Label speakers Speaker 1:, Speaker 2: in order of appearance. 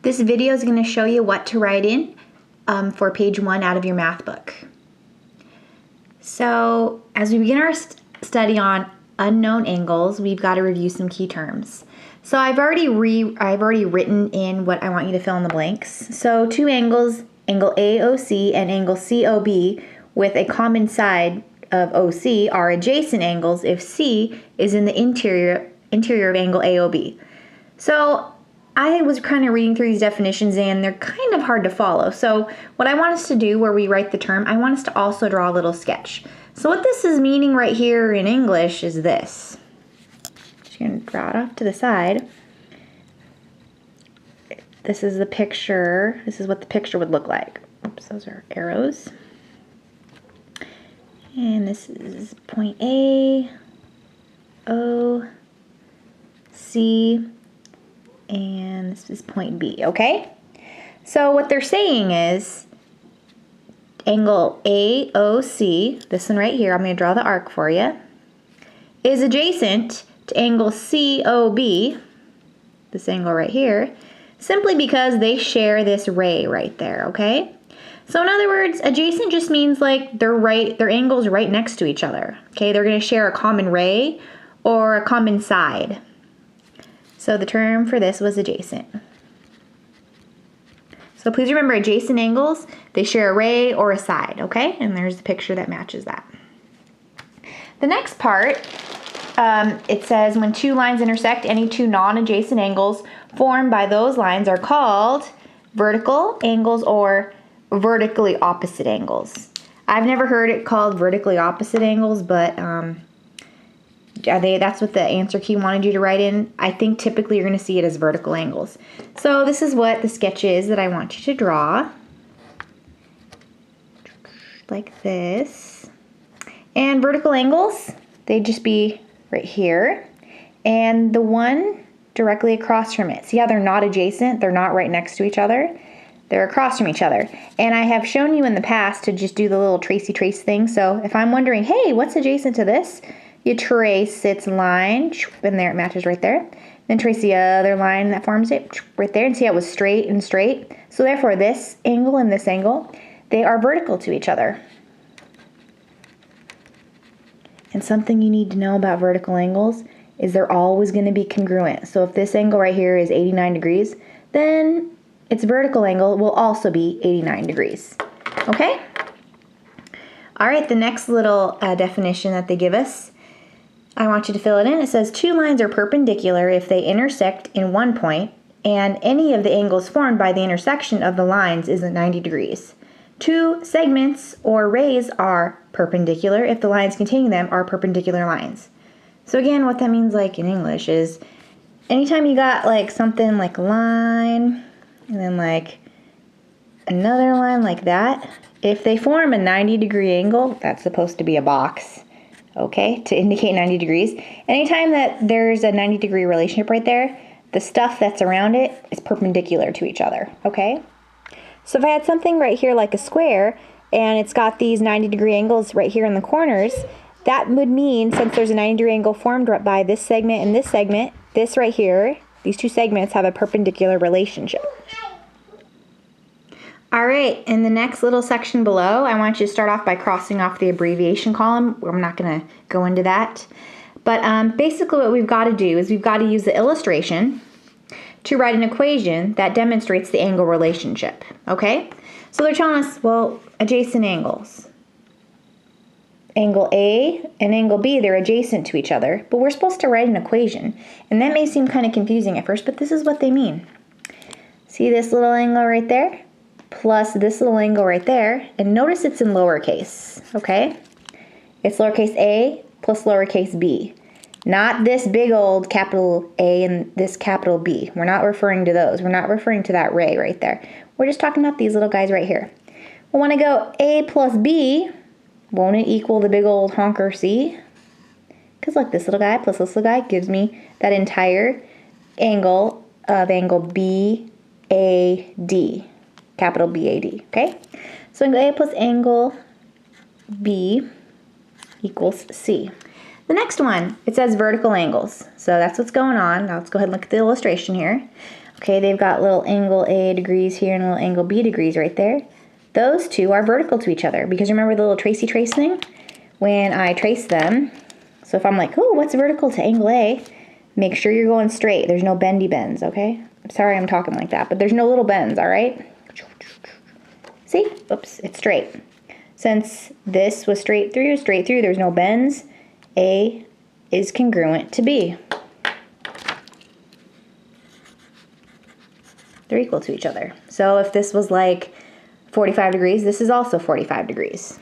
Speaker 1: This video is going to show you what to write in for page 1 out of your math book. So as we begin our study on unknown angles, we've got to review some key terms. So I've already written in what I want you to fill in the blanks. So two angles, angle AOC and angle COB with a common side of OC are adjacent angles if C is in the interior of angle AOB. So I was kind of reading through these definitions and they're kind of hard to follow. So what I want us to do where we write the term, I want us to also draw a little sketch. So what this is meaning right here in English is this. Just going to draw it off to the side. This is the picture. This is what the picture would look like. Oops, those are arrows. And this is point A, O, C, and this is point B, okay? So what they're saying is angle AOC, this one right here, I'm going to draw the arc for you, is adjacent to angle COB, this angle right here, simply because they share this ray right there, okay? So in other words, adjacent just means like their angles right next to each other, okay? They're going to share a common ray or a common side. So the term for this was adjacent. So please remember, adjacent angles, they share a ray or a side, okay? And there's the picture that matches that. The next part, it says when two lines intersect, any two non-adjacent angles formed by those lines are called vertical angles or vertically opposite angles. I've never heard it called vertically opposite angles, but that's what the answer key wanted you to write in. I think typically you're going to see it as vertical angles. So this is what the sketch is that I want you to draw. Like this. And vertical angles, they'd just be right here. And the one directly across from it. See how they're not adjacent? They're not right next to each other. They're across from each other. And I have shown you in the past to just do the little tracey trace thing. So if I'm wondering, hey, what's adjacent to this? You trace its line, and there it matches right there. Then trace the other line that forms it right there, and see how it was straight and straight. So therefore, this angle and this angle, they are vertical to each other. And something you need to know about vertical angles is they're always going to be congruent. So if this angle right here is 89 degrees, then its vertical angle will also be 89 degrees. Okay? All right, the next little definition that they give us, I want you to fill it in. It says two lines are perpendicular if they intersect in one point and any of the angles formed by the intersection of the lines is at 90 degrees. Two segments or rays are perpendicular if the lines containing them are perpendicular lines. So again, what that means like in English is anytime you got like something like line and then like another line like that, if they form a 90-degree angle, that's supposed to be a box. Okay, to indicate 90 degrees. Anytime that there's a 90-degree relationship right there, the stuff that's around it is perpendicular to each other, okay? So if I had something right here like a square, and it's got these 90-degree angles right here in the corners, that would mean, since there's a 90-degree angle formed by this segment, this right here, these two segments have a perpendicular relationship. All right, in the next little section below, I want you to start off by crossing off the abbreviation column. I'm not going to go into that. But basically what we've got to do is we've got to use the illustration to write an equation that demonstrates the angle relationship, okay? So they're telling us, well, adjacent angles. Angle A and angle B, they're adjacent to each other, but we're supposed to write an equation. And that may seem kind of confusing at first, but this is what they mean. See this little angle right there? Plus this little angle right there, and notice it's in lowercase, okay? It's lowercase a plus lowercase b. Not this big old capital A and this capital B. We're not referring to those. We're not referring to that ray right there. We're just talking about these little guys right here. Well, when I go A plus B, won't it equal the big old honker C? Because look, this little guy plus this little guy gives me that entire angle of angle BAD. Capital BAD, okay? So angle A plus angle B equals C. The next one, it says vertical angles. So that's what's going on. Now let's go ahead and look at the illustration here. Okay, they've got little angle A degrees here and little angle B degrees right there. Those two are vertical to each other because remember the little tracey trace thing? When I trace them, so if I'm like, oh, what's vertical to angle A? Make sure you're going straight. There's no bendy bends, okay? I'm sorry I'm talking like that, but there's no little bends, all right? See? Oops, it's straight. Since this was straight through, there's no bends, A is congruent to B. They're equal to each other. So if this was like 45 degrees, this is also 45 degrees.